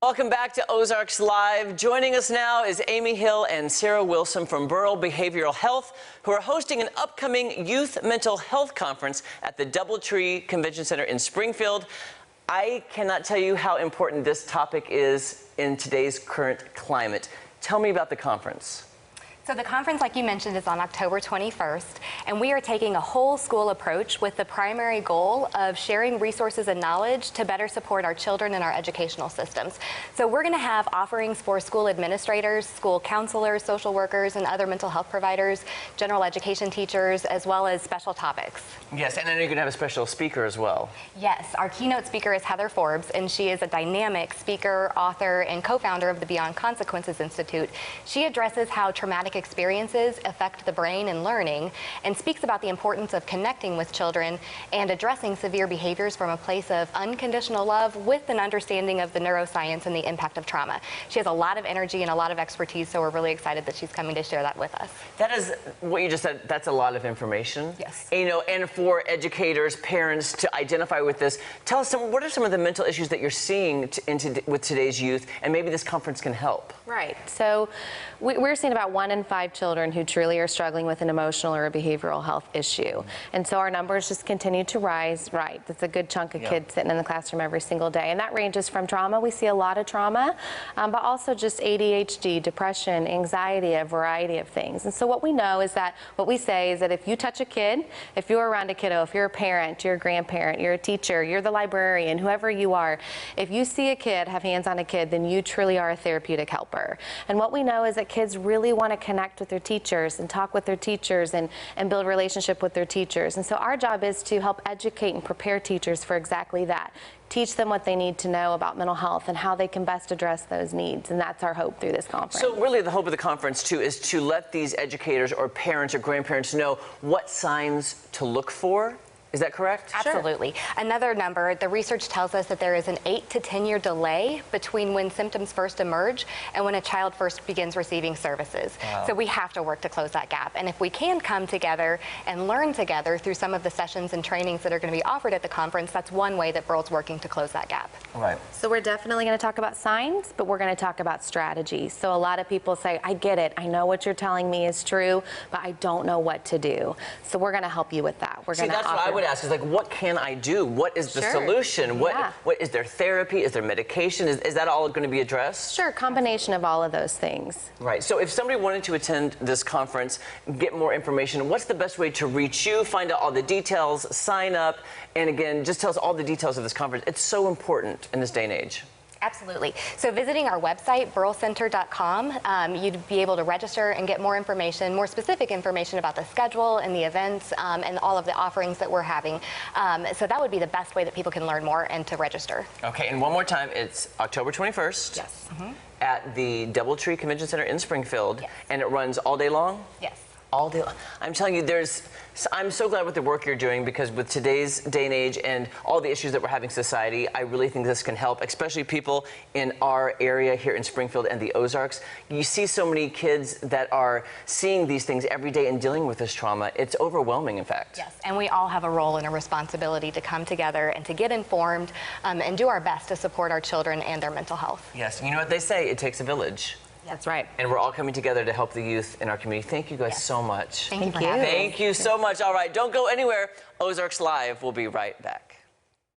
Welcome back to Ozarks Live. Joining us now is Amy Hill and Sarah Wilson from Burrell Behavioral Health, who are hosting an upcoming youth mental health conference at the DoubleTree Convention Center in Springfield. I cannot tell you how important this topic is in today's current climate. Tell me about the conference. So the conference, like you mentioned, is on October 21st, and we are taking a whole school approach with the primary goal of sharing resources and knowledge to better support our children and our educational systems. So we're going to have offerings for school administrators, school counselors, social workers, and other mental health providers, general education teachers, as well as special topics. Yes, and then you're going to have a special speaker as well. Yes, our keynote speaker is Heather Forbes, and she is a dynamic speaker, author, and co-founder of the Beyond Consequences Institute. She addresses how traumatic experiences affect the brain and learning, and speaks about the importance of connecting with children and addressing severe behaviors from a place of unconditional love with an understanding of the neuroscience and the impact of trauma. She has a lot of energy and a lot of expertise, so we're really excited that she's coming to share that with us. That is what you just said. That's a lot of information. Yes. And, and for educators, parents to identify with this, tell us what are some of the mental issues that you're seeing with today's youth, and maybe this conference can help. Right. So we're seeing about 1 in 5 children who truly are struggling with an emotional or a behavioral health issue. And so our numbers just continue to rise. Right. That's a good chunk of kids sitting in the classroom every single day. And that ranges from trauma. We see a lot of trauma, but also just ADHD, depression, anxiety, a variety of things. And so what we know is that what we say is that if you touch a kid, if you're around a kiddo, if you're a parent, you're a grandparent, you're a teacher, you're the librarian, whoever you are, if you see a kid, have hands on a kid, then you truly are a therapeutic helper. And what we know is that kids really want to connect with their teachers and talk with their teachers and build relationship with their teachers. And so our job is to help educate and prepare teachers for exactly that. Teach them what they need to know about mental health and how they can best address those needs. And that's our hope through this conference. So really the hope of the conference too is to let these educators or parents or grandparents know what signs to look for. Is that correct? Absolutely. Sure. Another number, the research tells us that there is an 8 to 10 year delay between when symptoms first emerge and when a child first begins receiving services. Wow. So we have to work to close that gap. And if we can come together and learn together through some of the sessions and trainings that are going to be offered at the conference, that's one way that Burrell's working to close that gap. Right. So we're definitely going to talk about signs, but we're going to talk about strategies. So a lot of people say, I get it. I know what you're telling me is true, but I don't know what to do. So we're going to help you with that. We're going to that's what I would ask is like, what can I do? What is the solution? What is there therapy? Is there medication? Is that all going to be addressed? Sure, combination of all of those things. Right. So if somebody wanted to attend this conference, get more information, what's the best way to reach you, find out all the details, sign up, and again, just tell us all the details of this conference. It's so important in this day and age. Absolutely. So visiting our website, burrellcenter.com, you'd be able to register and get more information, more specific information about the schedule and the events and all of the offerings that we're having. So that would be the best way that people can learn more and to register. Okay, and one more time, it's October 21st. Yes. At the DoubleTree Convention Center in Springfield, and it runs all day long? Yes. All day. I'm telling you, I'm so glad with the work you're doing, because with today's day and age and all the issues that we're having in society, I really think this can help, especially people in our area here in Springfield and the Ozarks. You see so many kids that are seeing these things every day and dealing with this trauma. It's overwhelming, in fact. Yes, and we all have a role and a responsibility to come together and to get informed and do our best to support our children and their mental health. Yes, you know what they say, it takes a village. That's right. And we're all coming together to help the youth in our community. Thank you guys so much. Thank you for having us. Thank you so much. All right, don't go anywhere. Ozarks Live will be right back.